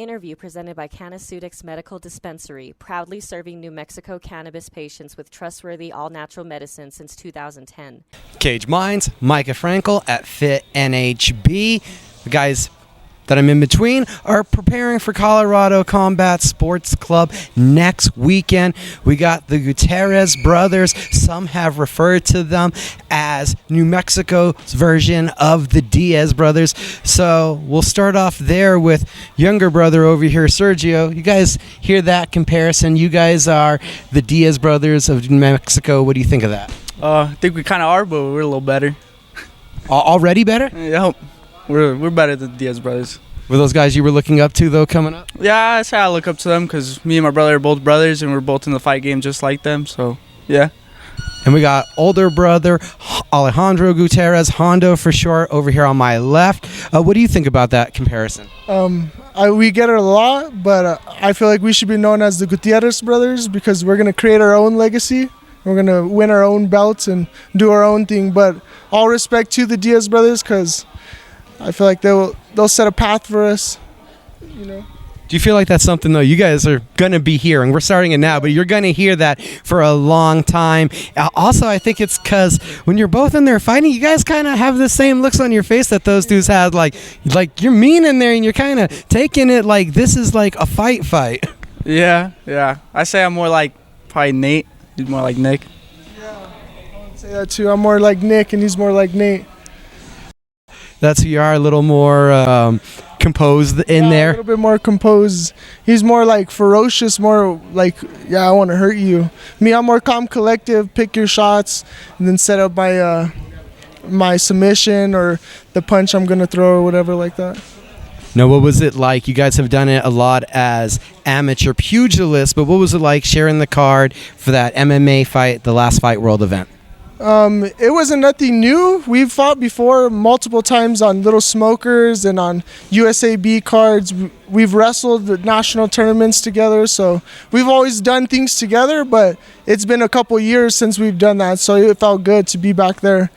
Interview presented by Canaceutics Medical Dispensary, proudly serving New Mexico cannabis patients with trustworthy all-natural medicine since 2010. Cage Minds, Micah Frankel at Fit NHB. The guys that I'm in between are preparing for Colorado Combat Sports Club next weekend. We got the Gutierrez Brothers. Some have referred to them as New Mexico's version of the Diaz Brothers. So we'll start off there with younger brother over here, Sergio. You guys hear that comparison? You guys are the Diaz Brothers of New Mexico. What do you think of that? I think we kind of are, but we're a little better. Already better? Yeah, we're better than Diaz Brothers. Were those guys you were looking up to, though, coming up? Yeah, I say I look up to them because me and my brother are both brothers, and we're both in the fight game just like them, so yeah. And we got older brother Alejandro Gutierrez, Hondo for short, over here on my left. What do you think about that comparison? We get it a lot, but I feel like we should be known as the Gutierrez Brothers because we're going to create our own legacy. We're going to win our own belts and do our own thing, but all respect to the Diaz Brothers because I feel like they'll set a path for us, you know. Do you feel like that's something, though, you guys are going to be hearing? We're starting it now, but you're going to hear that for a long time. Also, I think it's because when you're both in there fighting, you guys kind of have the same looks on your face that those dudes had. Like you're mean in there, and you're kind of taking it like this is like a fight. Yeah. I say I'm more like probably Nate. He's more like Nick. Yeah, I would say that too. I'm more like Nick, and he's more like Nate. That's who you are, a little more composed in there. A little bit more composed. He's more like ferocious, more like, I want to hurt you. Me, I'm more calm, collective, pick your shots, and then set up my submission or the punch I'm going to throw or whatever like that. Now, what was it like? You guys have done it a lot as amateur pugilists, but what was it like sharing the card for that MMA fight, the last Fight World event? It wasn't nothing new. We've fought before multiple times on Little Smokers and on USAB cards. We've wrestled the national tournaments together, so we've always done things together, but it's been a couple years since we've done that, so it felt good to be back there.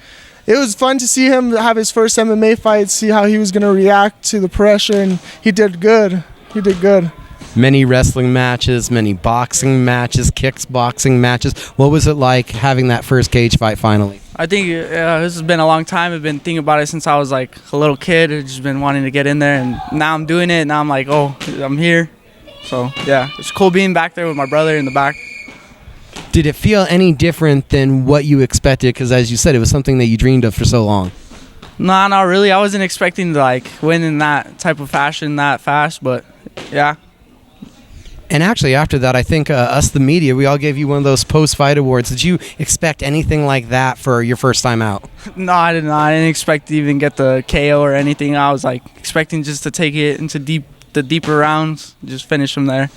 It was fun to see him have his first MMA fight, see how he was going to react to the pressure, and he did good. Many wrestling matches, many boxing matches, kickboxing matches. What was it like having that first cage fight finally? I think this has been a long time. I've been thinking about it since I was like a little kid. I've just been wanting to get in there, and now I'm doing it. Now I'm like, oh, I'm here. So, yeah, it's cool being back there with my brother in the back. Did it feel any different than what you expected? Because as you said, it was something that you dreamed of for so long. Nah, not really. I wasn't expecting to like win in that type of fashion that fast, but yeah. And actually, after that, I think us, the media, we all gave you one of those post-fight awards. Did you expect anything like that for your first time out? No, I did not. I didn't expect to even get the KO or anything. I was like expecting just to take it into the deeper rounds, just finish them there.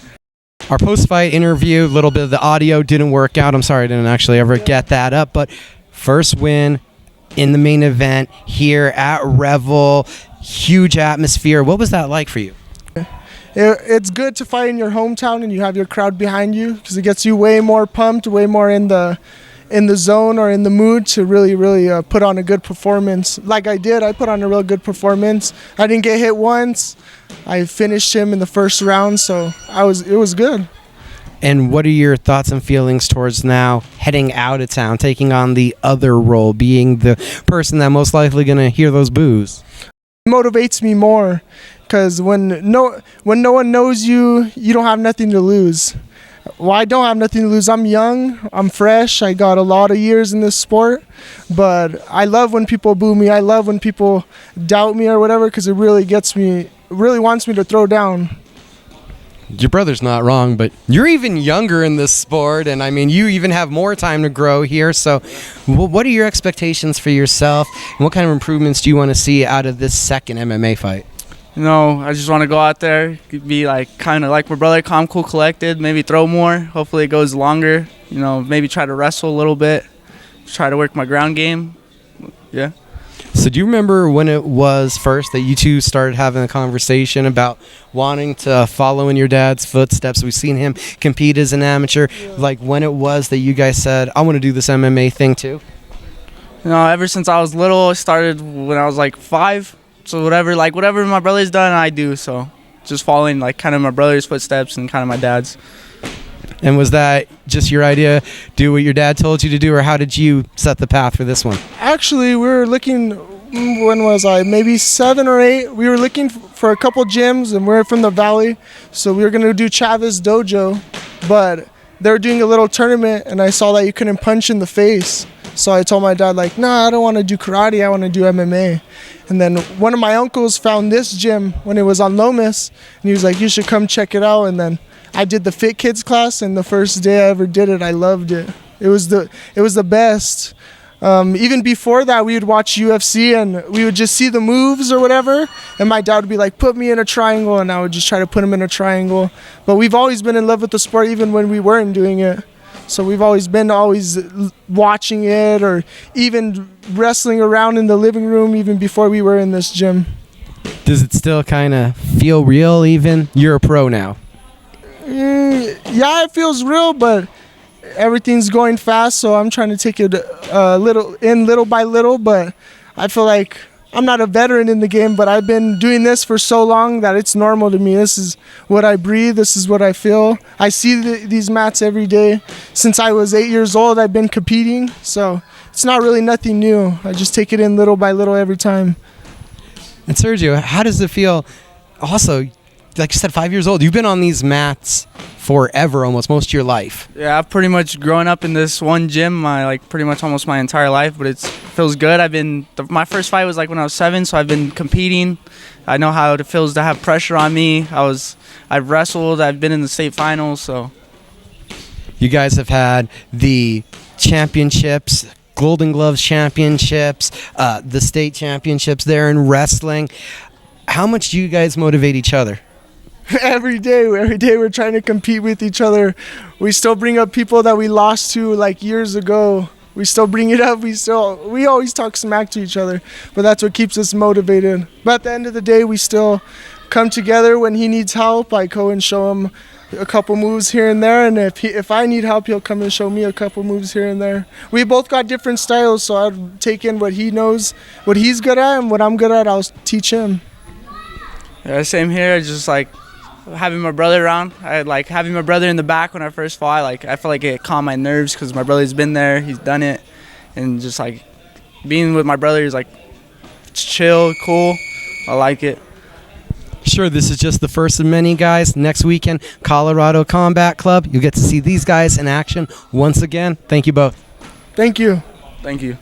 Our post-fight interview, a little bit of the audio didn't work out. I'm sorry I didn't actually ever get that up. But first win in the main event here at Revel, huge atmosphere. What was that like for you? It's good to fight in your hometown and you have your crowd behind you because it gets you way more pumped, way more in the zone or in the mood to really put on a good performance. Like I did, I put on a real good performance. I didn't get hit once. I finished him in the first round, so it was good. And what are your thoughts and feelings towards now heading out of town, taking on the other role, being the person that most likely going to hear those boos? It motivates me more. Because when no one knows you, you don't have nothing to lose. Well, I don't have nothing to lose. I'm young. I'm fresh. I got a lot of years in this sport. But I love when people boo me. I love when people doubt me or whatever because it really wants me to throw down. Your brother's not wrong, but you're even younger in this sport, and I mean, you even have more time to grow here. So what are your expectations for yourself, and what kind of improvements do you want to see out of this second MMA fight? You know, I just want to go out there, be like kind of like my brother, calm, cool, collected, maybe throw more. Hopefully it goes longer. You know, maybe try to wrestle a little bit, try to work my ground game. Yeah. So do you remember when it was first that you two started having a conversation about wanting to follow in your dad's footsteps? We've seen him compete as an amateur. Yeah. Like when it was that you guys said, I want to do this MMA thing too? You know, ever since I was little, I started when I was like 5. So whatever my brother's done, I do. So just following like kind of my brother's footsteps and kind of my dad's. And was that just your idea, do what your dad told you to do, or how did you set the path for this one? Actually, we were looking, when was I? Maybe 7 or 8. We were looking for a couple gyms, and we're from the Valley, so we were going to do Chavez Dojo, but they were doing a little tournament, and I saw that you couldn't punch in the face. So I told my dad, like, nah, I don't want to do karate, I want to do MMA. And then one of my uncles found this gym when it was on Lomas, and he was like, you should come check it out. And then I did the Fit Kids class, and the first day I ever did it, I loved it. It was the best. Even before that, we would watch UFC, and we would just see the moves or whatever, and my dad would be like, put me in a triangle, and I would just try to put him in a triangle. But we've always been in love with the sport, even when we weren't doing it. So we've always been watching it, or even wrestling around in the living room even before we were in this gym. Does it still kind of feel real even? You're a pro now. Yeah, it feels real, but everything's going fast, so I'm trying to take it little by little. But I feel like I'm not a veteran in the game, but I've been doing this for so long that it's normal to me. This is what I breathe. This is what I feel. I see these mats every day. Since I was 8 years old, I've been competing, so it's not really nothing new. I just take it in little by little every time. And Sergio, how does it feel? Also, like you said, 5 years old. You've been on these mats forever, almost most of your life. Yeah, I've pretty much grown up in this one gym pretty much almost my entire life, but it feels good. My first fight was like when I was 7, so I've been competing. I know how it feels to have pressure on me. I've wrestled. I've been in the state finals. So you guys have had the championships, Golden Gloves championships, the state championships there in wrestling. How much do you guys motivate each other? Every day we're trying to compete with each other. We still bring up people that we lost to like years ago. We still bring it up. We always talk smack to each other, but that's what keeps us motivated. But at the end of the day, we still come together. When he needs help, I go and show him a couple moves here and there, and if I need help, he'll come and show me a couple moves here and there. We both got different styles, so I'd take in what he knows, what he's good at, and what I'm good at, I'll teach him. Yeah, same here. Just like having my brother around. I like having my brother in the back when I first fought. Like I feel like it calmed my nerves because my brother's been there, he's done it, and just like being with my brother is like it's chill, cool. I like it. Sure, this is just the first of many, guys. Next weekend, Colorado Combat Club. You'll get to see these guys in action once again. Thank you both. Thank you. Thank you.